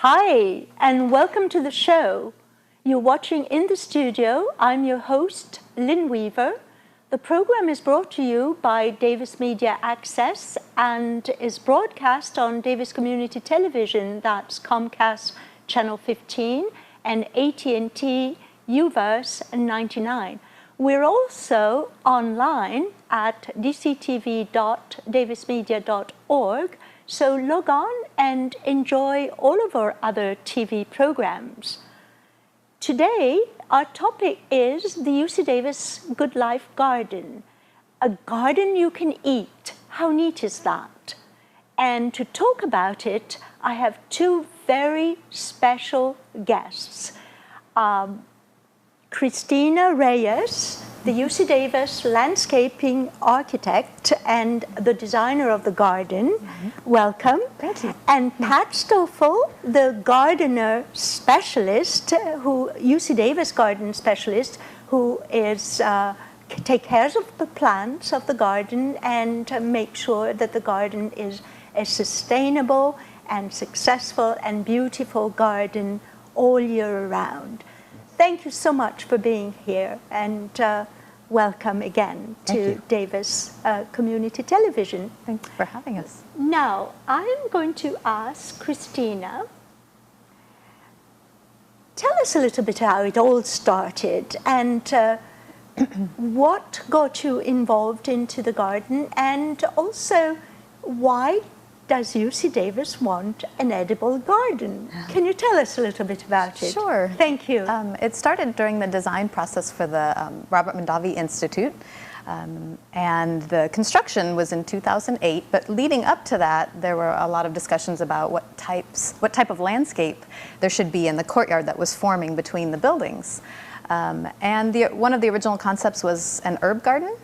Hi, and welcome to the show. You're watching In the Studio. I'm your host, Lynn Weaver. The program is brought to you by Davis Media Access and is broadcast on Davis Community Television, that's Comcast Channel 15 and AT&T UVerse 99. We're also online at dctv.davismedia.org, so log on and enjoy all of our other TV programs. Today, our topic is the UC Davis Good Life Garden, a garden you can eat. How neat is that? And to talk about it, I have two very special guests. Christina Reyes, the UC Davis landscaping architect and the designer of the garden. Welcome. Thank you. And Pat Stoffel, the gardener specialist, UC Davis garden specialist, who is take care of the plants of the garden and make sure that the garden is a sustainable and successful and beautiful garden all year round. Thank you so much for being here, and welcome again to Davis Community Television. Thanks for having us. Now, I'm going to ask Christina, tell us a little bit how it all started and what got you involved into the garden, and also why does UC Davis want an edible garden? Can you tell us a little bit about it? Sure. Thank you. It started during the design process for the Robert Mondavi Institute, and the construction was in 2008, but leading up to that, there were a lot of discussions about what type of landscape there should be in the courtyard that was forming between the buildings. And one of the original concepts was an herb garden.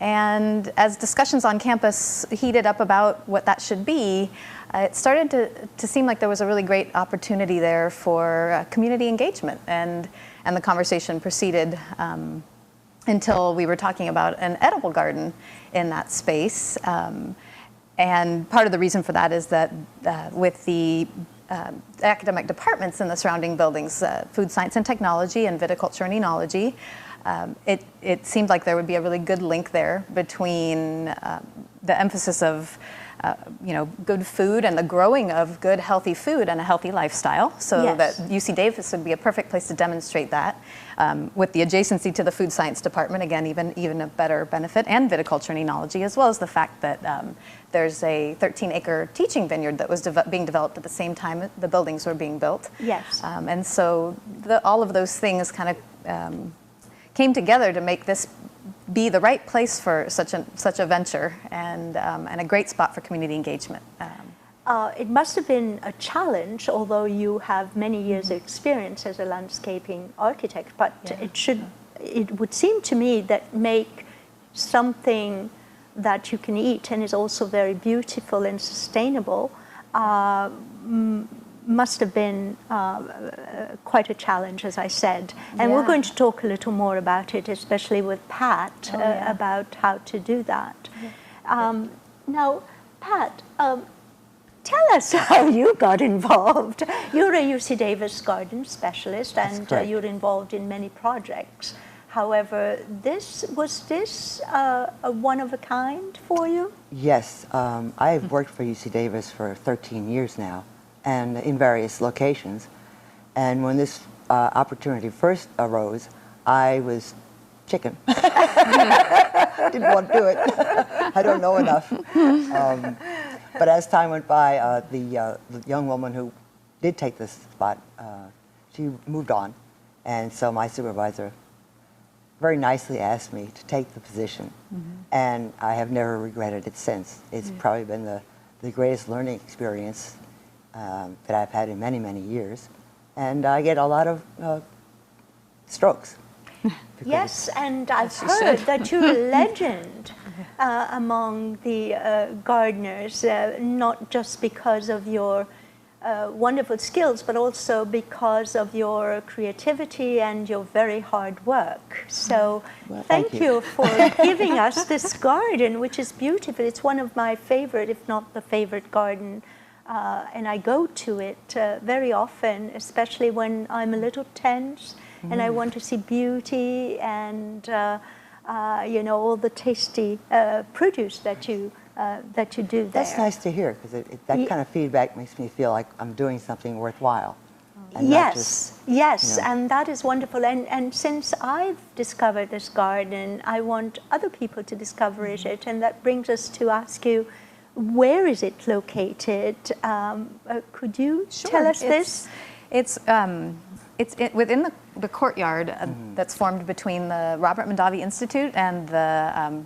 And as discussions on campus heated up about what that should be, it started to seem like there was a really great opportunity there for community engagement. And the conversation proceeded until we were talking about an edible garden in that space. And part of the reason for that is that with the academic departments in the surrounding buildings, food science and technology and viticulture and enology, it seemed like there would be a really good link there between the emphasis of good food and the growing of good, healthy food and a healthy lifestyle. So that UC Davis would be a perfect place to demonstrate that with the adjacency to the food science department, again, even a better benefit, and viticulture and enology, as well as the fact that there's a 13-acre teaching vineyard that was being developed at the same time the buildings were being built. Yes. And so all of those things kind of came together to make this be the right place for such a venture and a great spot for community engagement. It must have been a challenge, although you have many years of experience as a landscaping architect, but it would seem to me that make something that you can eat and is also very beautiful and sustainable must have been quite a challenge, as I said. And we're going to talk a little more about it, especially with Pat, about how to do that. Now, Pat, tell us how you got involved. You're a UC Davis garden specialist, and you're involved in many projects. However, was this a one of a kind for you? Yes, I've worked for UC Davis for 13 years now, and in various locations. And when this opportunity first arose, I was chicken. Didn't want to do it. I don't know enough. But as time went by, the young woman who did take this spot, she moved on. And so my supervisor very nicely asked me to take the position. And I have never regretted it since. It's probably been the greatest learning experience that I've had in many, many years. And I get a lot of strokes. Yes, and I've heard that you're a legend among the gardeners, not just because of your wonderful skills, but also because of your creativity and your very hard work. So thank you for giving us this garden, which is beautiful. It's one of my favorite, if not the favorite garden and I go to it very often, especially when I'm a little tense and I want to see beauty and all the tasty produce that you do there. That's nice to hear, because that kind of feedback makes me feel like I'm doing something worthwhile. And not just, Yes, you know. and that is wonderful. And since I've discovered this garden, I want other people to discover it, and that brings us to ask you, where is it located? Could you tell us this? It's within the courtyard that's formed between the Robert Mondavi Institute and the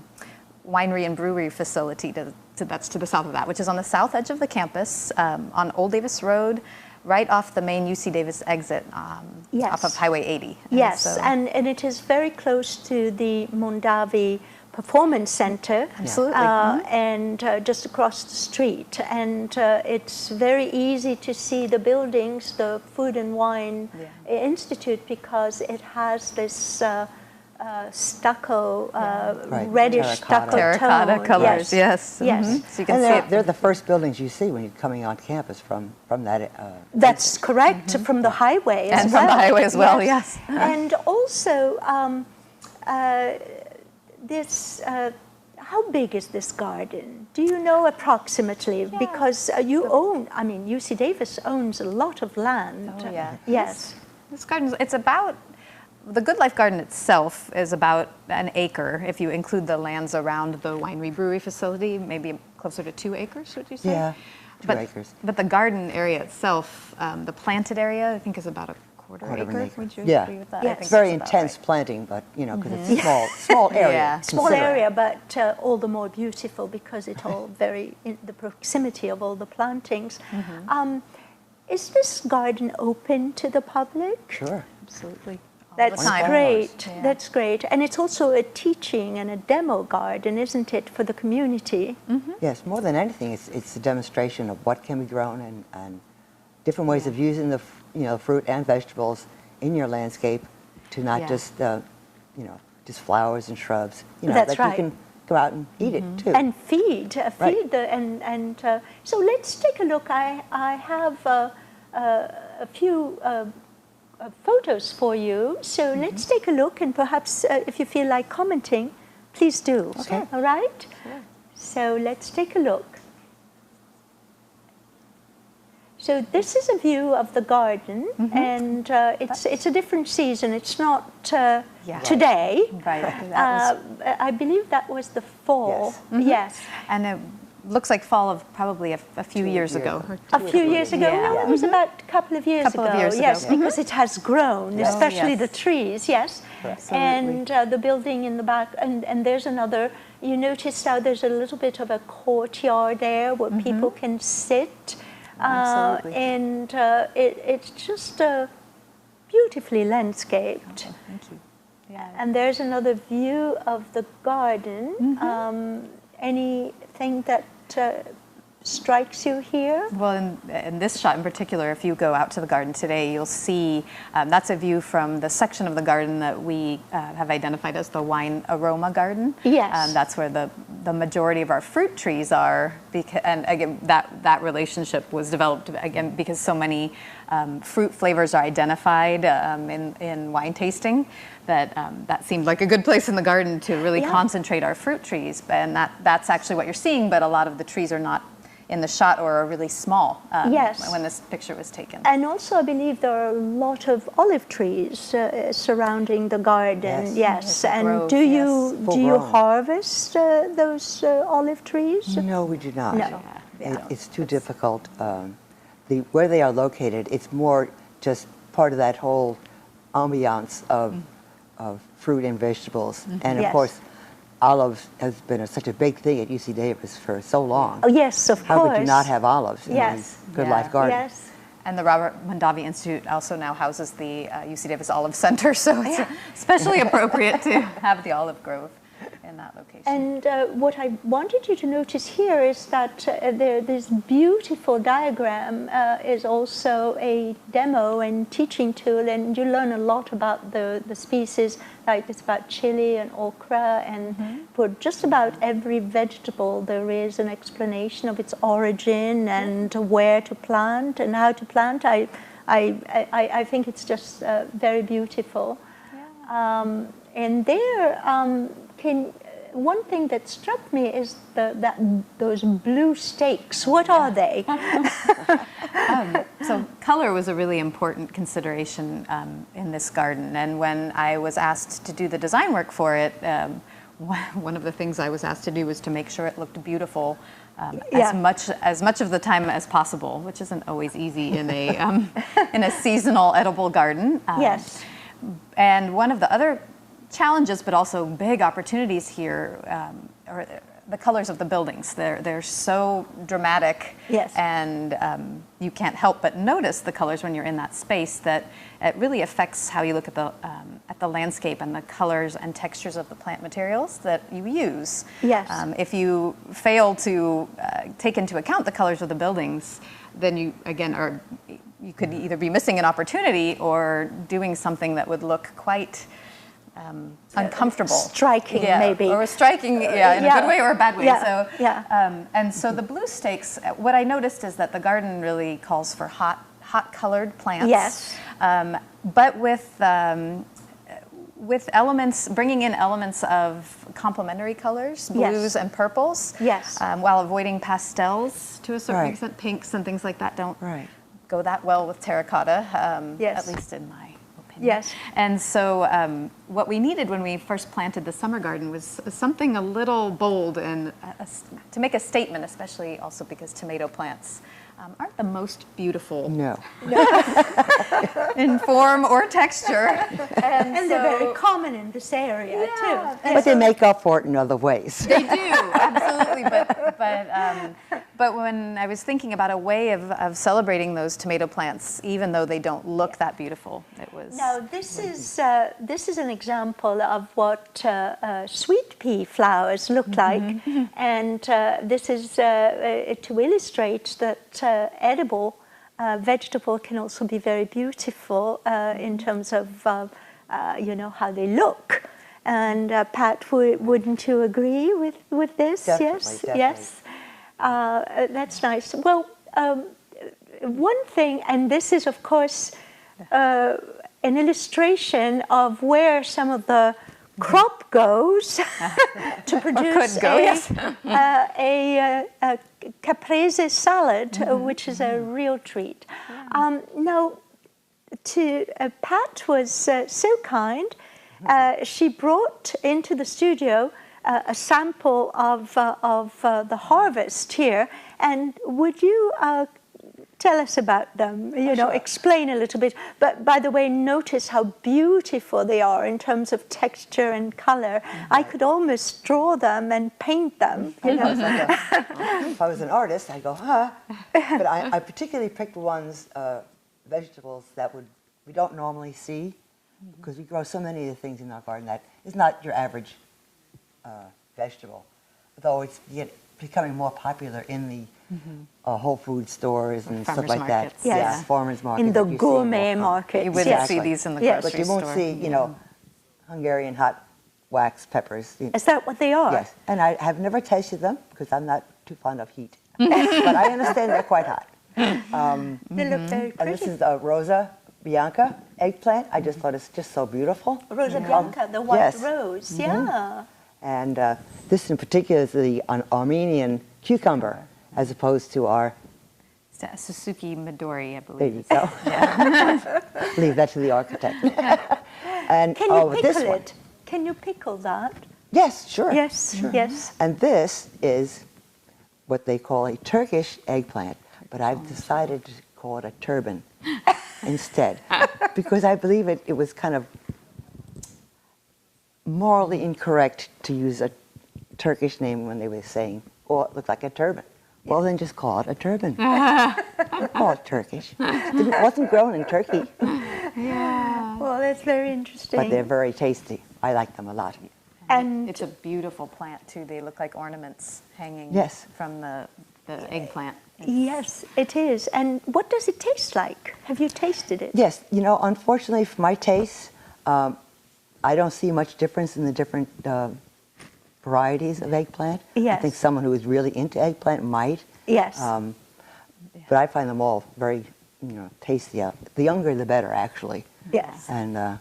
winery and brewery facility that's to the south of that, which is on the south edge of the campus on Old Davis Road, right off the main UC Davis exit off of Highway 80. Yes, and it is very close to the Mondavi Performance Center. Absolutely. And just across the street. And it's very easy to see the buildings, the Food and Wine Institute, because it has this stucco, reddish terracotta tone. colors. Yes. Yes. So you can And see it. they're the first buildings you see when you're coming on campus from that. That's correct, from the highway as And well. from the highway as well, yes. And also, how big is this garden? Do you know approximately? Because you own, UC Davis owns a lot of land. Oh, yeah. Yes. This garden, it's about, the Good Life Garden itself is about an acre, if you include the lands around the winery brewery facility, maybe closer to 2 acres, would you say? Yeah, 2 acres. But the garden area itself, the planted area, I think is about a quarter Of an acre. acre. Would you Yeah. agree with that? Yes. I think It's very that's about intense right. planting, but because it's a small area. Yeah. Small consider it. area, but all the more beautiful because it all in the proximity of all the plantings. Is this garden open to the public? Sure. Absolutely. All That's the time. great. Yeah. That's great. And it's also a teaching and a demo garden, isn't it, for the community? Yes, more than anything, it's a demonstration of what can be grown and different ways of using the fruit and vegetables in your landscape to not just just flowers and shrubs. That's that right. you can go out and eat it too. And feed, Right. So let's take a look. I have a few photos for you. So let's take a look, and perhaps if you feel like commenting, please do. Okay. All right. So let's take a look. So this is a view of the garden, and it's a different season. It's not today. Right. That was, I believe that was the fall. Yes. Yes. and it looks like fall of probably a few years ago. A few years ago? Yeah. No, it was about a couple of years ago. Yes, ago. because it has grown, Yes. especially yes. the trees, yes. And the building in the back, and there's another, you notice how there's a little bit of a courtyard there where people can sit. Absolutely. And it's just beautifully landscaped. Thank you. Yeah. And there's another view of the garden. Anything that strikes you here? Well, in this shot in particular, if you go out to the garden today, you'll see that's a view from the section of the garden that we have identified as the wine aroma garden. Yes. That's where the majority of our fruit trees are. And again, that relationship was developed again because so many fruit flavors are identified in wine tasting that seemed like a good place in the garden to really concentrate our fruit trees. And that's actually what you're seeing, but a lot of the trees are not in the shot or are really small when this picture was taken. And also, I believe there are a lot of olive trees surrounding the garden. Yes. There's a And grove, do you Full do you grown. harvest those olive trees? No, we do not. No. It's too difficult. Where they are located, it's more just part of that whole ambiance of fruit and vegetables. And of Yes. course, olives has been such a big thing at UC Davis for so long. Oh, yes, of How course. could you not have olives in Yes. the Good Yeah. Life Garden? Yes. And the Robert Mondavi Institute also now houses the UC Davis Olive Center, so it's especially appropriate to have the olive grove in that location. And what I wanted you to notice here is that this beautiful diagram is also a demo and teaching tool, and you learn a lot about the species, like it's about chili and okra, and for just about every vegetable there is an explanation of its origin and where to plant and how to plant. I think it's just very beautiful. Yeah. And there, one thing that struck me is those blue stakes. What are they? So color was a really important consideration in this garden. And when I was asked to do the design work for it, one of the things I was asked to do was to make sure it looked beautiful as much of the time as possible, which isn't always easy in a seasonal edible garden. Yes. And one of the other challenges, but also big opportunities here, are the colors of the buildings. They're so dramatic, yes. And you can't help but notice the colors when you're in that space. That it really affects how you look at the landscape and the colors and textures of the plant materials that you use. Yes. If you fail to take into account the colors of the buildings, then you again you could either be missing an opportunity or doing something that would look quite uncomfortable. Striking, maybe. Or striking, in a good way or a bad way. Yeah. And so the blue stakes, what I noticed is that the garden really calls for hot colored plants. Yes. But with elements, bringing in elements of complementary colors, blues and purples. Yes. While avoiding pastels to a certain Right. extent. Pinks and things like that don't Right. go that well with terracotta, Yes. at least in my opinion. Yes. And so what we needed when we first planted the summer garden was something a little bold and to make a statement, especially also because tomato plants aren't the most beautiful No. in form or texture. And they're very common in this area, too. But they make up for it in other ways. They do, absolutely. But when I was thinking about a way of celebrating those tomato plants, even though they don't look that beautiful, it was. Now, this is an example of what sweet pea flowers look like, and this is to illustrate that edible vegetable can also be very beautiful in terms of how they look. And Pat, wouldn't you agree with this? Definitely, Yes. That's nice. Well, one thing, and this is of course an illustration of where some of the crop goes to produce a caprese salad, which is a real treat. Now, Pat was so kind. She brought into the studio a sample of the harvest here, and would you tell us about them? Sure. Explain a little bit. But by the way, notice how beautiful they are in terms of texture and color. I could almost draw them and paint them. If I was an artist, I'd go, huh? But I particularly picked ones, vegetables that we don't normally see, because we grow so many of the things in our garden that is not your average vegetable. Though it's becoming more popular in the Whole Food stores and stuff like markets. that. Yes. Yeah, farmers markets. In the you see gourmet more market. You wouldn't Exactly. see these in the Yes. grocery But you won't store. see, Hungarian hot wax peppers. Is that what they are? Yes, and I have never tasted them because I'm not too fond of heat. But I understand they're quite hot. They look very And this pretty. is the Rosa Bianca eggplant. I just thought it's just so beautiful. Rosa Bianca, the white Yes. rose. Yeah. And this in particular is an Armenian cucumber, as opposed to our. Suzuki Midori, I There believe. you go. Leave that to the architect. And Can you this pickle one. it? Can you pickle that? Yes, sure. Yes, yes. And this is what they call a Turkish eggplant, but I've decided to call it a turban instead, because I believe it was kind of morally incorrect to use a Turkish name when they were saying, oh, it looked like a turban. Well, then just call it a turban. Don't call it Turkish. It wasn't grown in Turkey, Well, that's very interesting. but they're very tasty. I like them a lot. And it's a beautiful plant too. They look like ornaments hanging Yes. from the eggplant. yes, it is. And what does it taste like? Have you tasted it? Yes, unfortunately for my taste, I don't see much difference in the different varieties of eggplant. I Yes. think someone who is really into eggplant might. Yes. But I find them all very, tasty. The younger, the better, actually. Yes. And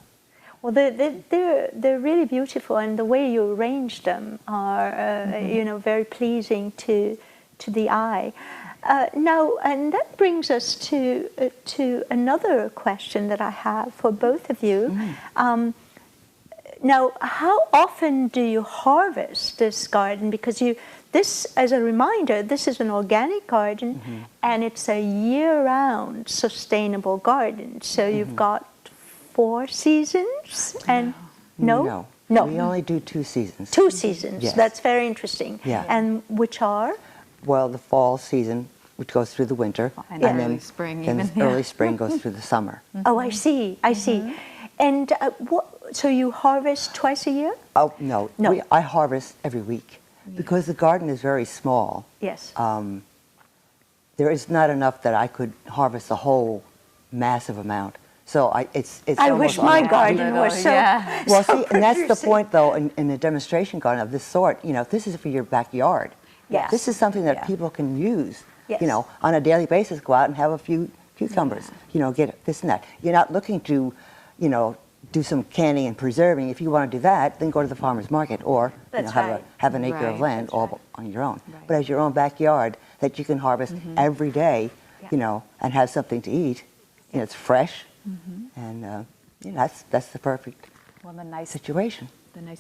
Well, they're really beautiful, and the way you arrange them are, very pleasing to the eye. Now, and that brings us to another question that I have for both of you. Now, how often do you harvest this garden? Because this, as a reminder, this is an organic garden, and it's a year-round sustainable garden. So you've got 4 seasons, and no, we only do 2 seasons. 2 seasons. Yes. That's very interesting. Yeah. And which are? Well, the fall season, which goes through the winter, And Yeah. and early then, spring then even, the early spring goes through the summer. Oh, I see. I see. And so you harvest twice a year? Oh no, No. I harvest every week because the garden is very small. Yes. There is not enough that I could harvest a whole massive amount. So it's. I wish almost my unable- garden was so. Yeah. Well, see, and that's the producing. point, though, in a demonstration garden of this sort. This is for your backyard. Yes. This is something that Yeah. people can use. Yes. On a daily basis. Go out and have a few cucumbers. Get this and that. You're not looking to, do some canning and preserving. If you want to do that, then go to the farmer's market or That's have right. have an acre Right, of land that's all on your own. Right. But as your own backyard that you can harvest every day, Yeah. and have something to eat. It's fresh, and that's the perfect Well, the nice situation.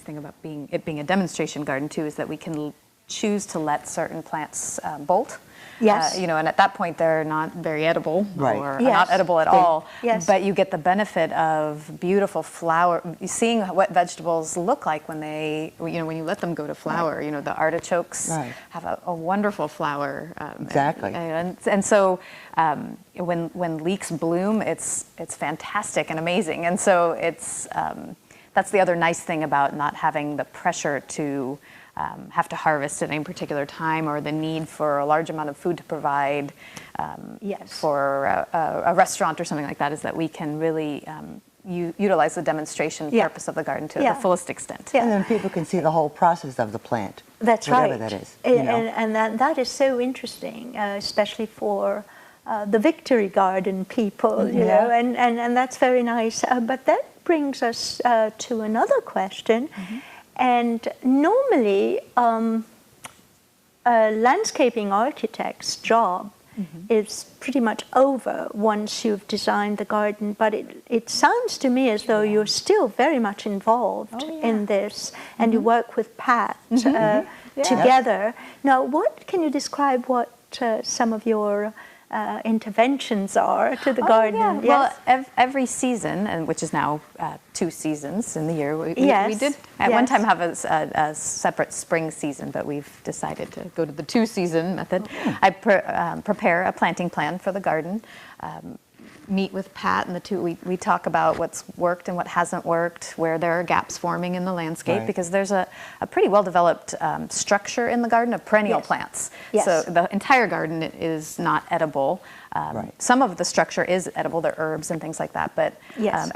thing about it being a demonstration garden too is that we can choose to let certain plants bolt. Yes. And at that point they're not very edible Right. or Yes. not edible at all. Yes. But you get the benefit of beautiful flower, seeing what vegetables look like when when you let them go to flower. The artichokes Right. have a wonderful flower. Exactly. And so when leeks bloom, it's fantastic and amazing. And so that's the other nice thing about not having the pressure to have to harvest at any particular time or the need for a large amount of food to provide Yes. for a restaurant or something like that, is that we can really utilize the demonstration Yeah. purpose of the garden to Yeah. the fullest extent. Yeah. And then people can see the whole process of the plant. That's whatever right. that is. And that is so interesting, especially for the Victory Garden people, Yeah. and that's very nice. But that brings us to another question. And normally, a landscaping architect's job is pretty much over once you've designed the garden, but it sounds to me as though you're still very much involved in this, and you work with Pat together. Now, what can you describe what some of your interventions are to the garden? Yeah. Yes. Well, every season, and which is now 2 seasons in the year, we Yes. did at one Yes. time have a separate spring season, but we've decided to go to the 2-season method. I prepare a planting plan for the garden, meet with Pat, and we talk about what's worked and what hasn't worked, where there are gaps forming in the landscape, Right. because there's a pretty well-developed structure in the garden of perennial Yes. plants. Yes. So the entire garden is not edible. Right. Some of the structure is edible, they're herbs and things like that. But Yes.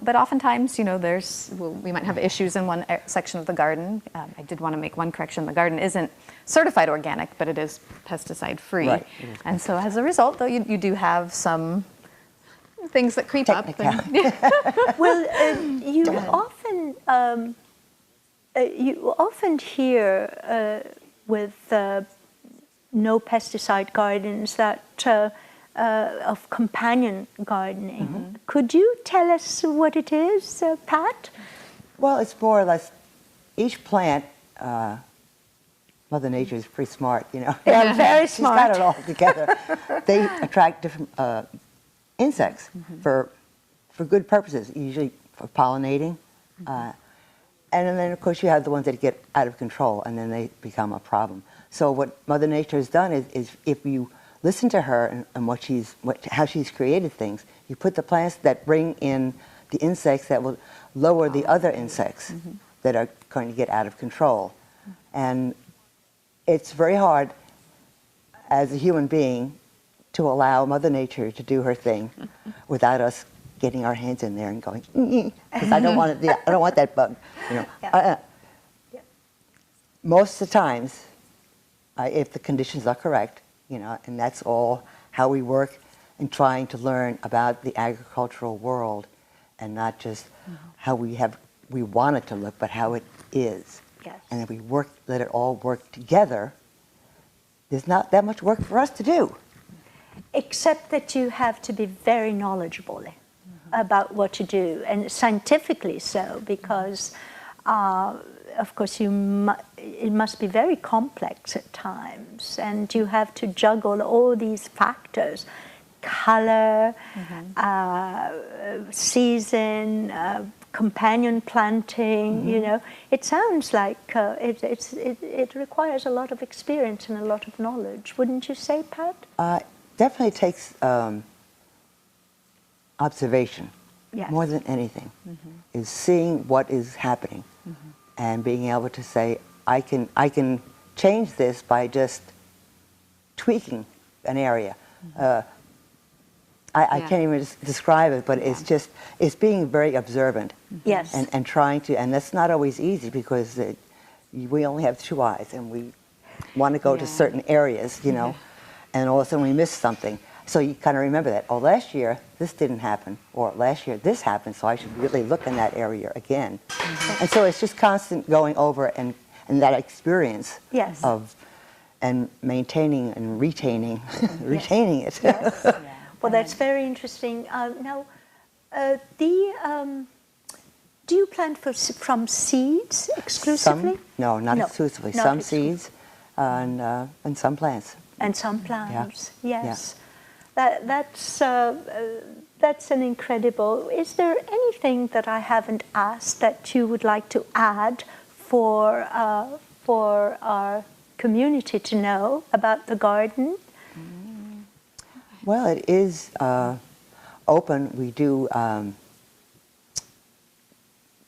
but oftentimes, we might have issues in one section of the garden. I did want to make one correction: the garden isn't certified organic, but it is pesticide free. Right. It is And so, as a result, though, you do have some things that creep up. Well, you often hear with no pesticide gardens that of companion gardening. Could you tell us what it is, Pat? Well, it's more or less each plant. Mother Nature is pretty smart, They're very She's smart. got it all together. They attract different insects for good purposes, usually for pollinating. And then, of course, you have the ones that get out of control, and then they become a problem. So what Mother Nature has done is if you listen to her and how she's created things, you put the plants that bring in the insects that will lower the other insects. that are going to get out of control. And it's very hard as a human being to allow Mother Nature to do her thing without us getting our hands in there and going, because I don't want it, I don't want that bug. You know. Yeah. Most of the times, if the conditions are correct, you know, and that's all how we work in trying to learn about the agricultural world, and not just how we want it to look, but how it is. Yes. And if we let it all work together, there's not that much work for us to do. Except that you have to be very knowledgeable about what to do, and scientifically so, because of course it must be very complex at times, and you have to juggle all these factors: color, season, companion planting. You know, it sounds like it requires a lot of experience and a lot of knowledge. Wouldn't you say, Pat? Definitely takes observation, Yes. more than anything, is seeing what is happening and being able to say, I can change this by just tweaking an area. I can't even describe it, but it's being very observant. Yes. And trying to, and that's not always easy, because we only have 2 eyes, and we want to go to certain areas, you know, and all of a sudden we miss something. So you kind of remember that, oh, last year this didn't happen, or last year this happened, so I should really look in that area again. And so it's just constant going over and that experience of, and maintaining and retaining, retaining it. Yes. Well, that's very interesting. Now, do you plant from seeds exclusively? No, not exclusively. Some seeds and some plants. And some plants, yes. Yeah. That's an incredible. Is there anything that I haven't asked that you would like to add for our community to know about the garden? Well, it is open. We do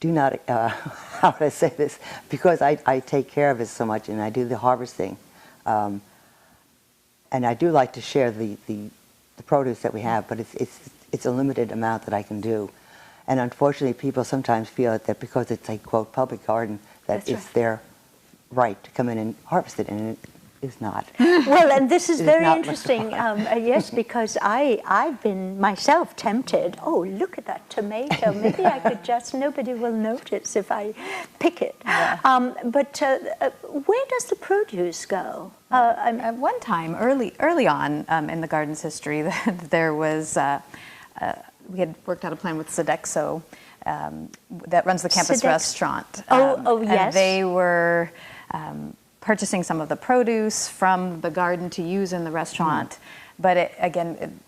not, how would I say this? Because I take care of it so much, and I do the harvesting. And I do like to share the produce that we have, but it's a limited amount that I can do. And unfortunately, people sometimes feel that because it's a, quote, public garden, that it's their right to come in and harvest it, and it is not. Well, and this is very interesting, yes, because I've been myself tempted. Oh, look at that tomato. Maybe I could just, nobody will notice if I pick it. Yeah. But where does the produce go? At one time, early on in the garden's history, there was, we had worked out a plan with Sodexo that runs the campus restaurant. Oh, yes. And they were purchasing some of the produce from the garden to use in the restaurant. But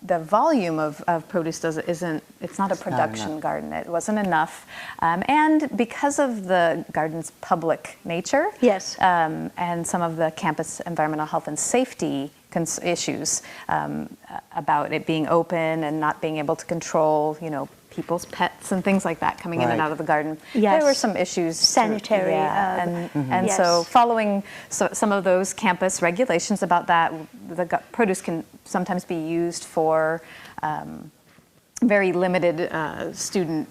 the volume of produce it's not a production garden. It wasn't enough. And because of the garden's public nature, and some of the campus environmental health and safety issues about it being open and not being able to control, people's pets and things like that coming in and out of the garden. There were some issues. Sanitary. And so following some of those campus regulations about that, the produce can sometimes be used for very limited student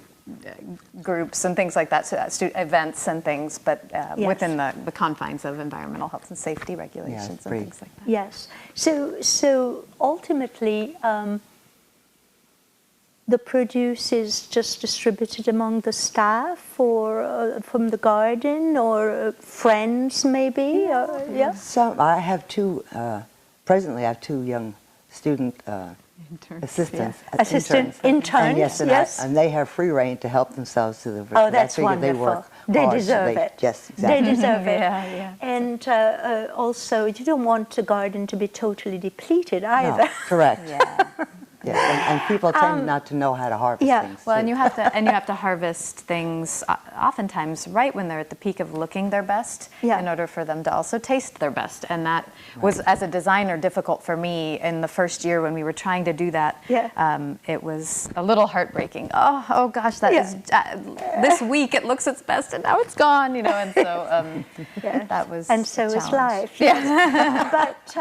groups and things like that, so events and things, but within the confines of environmental health and safety regulations and things like that. Yes. So ultimately, the produce is just distributed among the staff, or from the garden, or friends maybe? Some, I have presently I have 2 young student assistants. Interns, and they have free reign to help themselves to the. Oh, that's wonderful. They deserve it. Yes, exactly. They deserve it. And also, you don't want the garden to be totally depleted either. No, correct. Yes, and people tend not to know how to harvest things. Well, too. and you have to harvest things oftentimes right when they're at the peak of looking their best, in order for them to also taste their best. And that was, as a designer, difficult for me in the first year when we were trying to do that. It was a little heartbreaking. Oh gosh, that is this week it looks its best, and now it's gone. And so that was. And so is life. But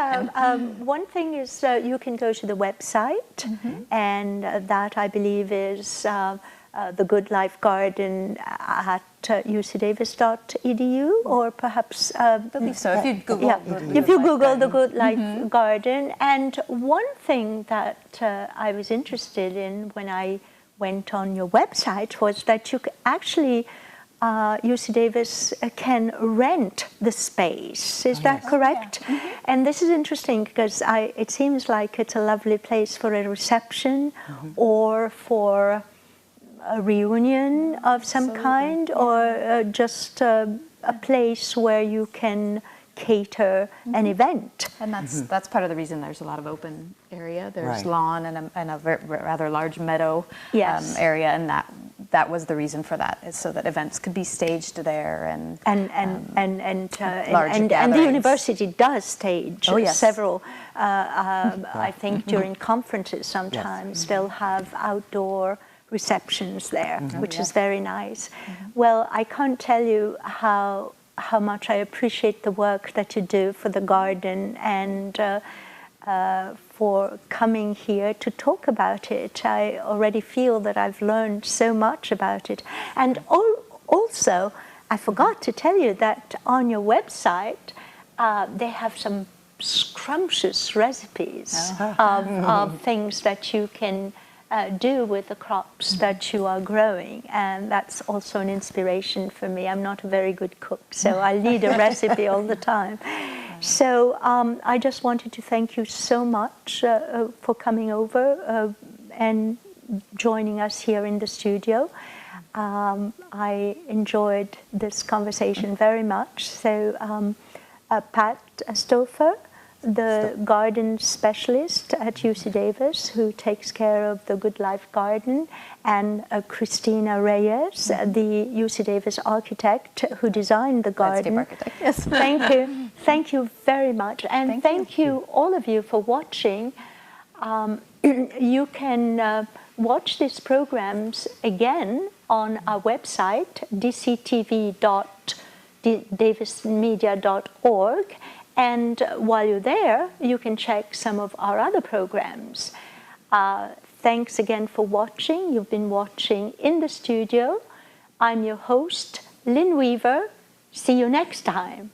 one thing is you can go to the website, and that I believe is the Good Life Garden at ucdavis.edu, or perhaps I believe so. If you Google, if you Google the Good Life Garden. And one thing that I was interested in when I went on your website was that you actually UC Davis can rent the space. Is that correct? And this is interesting because it seems like it's a lovely place for a reception or for a reunion of some kind, or just a place where you can cater an event. And that's part of the reason there's a lot of open area. There's lawn and a rather large meadow area, and that was the reason for that, is so that events could be staged there, and the university does stage several. I think during conferences sometimes they'll have outdoor receptions there, which is very nice. Well, I can't tell you how much I appreciate the work that you do for the garden, and for coming here to talk about it. I already feel that I've learned so much about it. And also, I forgot to tell you that on your website, they have some scrumptious recipes of things that you can do with the crops that you are growing, and that's also an inspiration for me. I'm not a very good cook, so I need a recipe all the time. So I just wanted to thank you so much for coming over and joining us here in the studio. I enjoyed this conversation very much. So Pat Stouffer, the garden specialist at UC Davis who takes care of the Good Life Garden, and Christina Reyes, the UC Davis architect who designed the garden. Landscape architect, yes. Thank you. Thank you very much. And thank you, all of you, for watching. You can watch these programs again on our website, dctv.davismedia.org. And while you're there, you can check some of our other programs. Thanks again for watching. You've been watching In the Studio. I'm your host, Lynn Weaver. See you next time.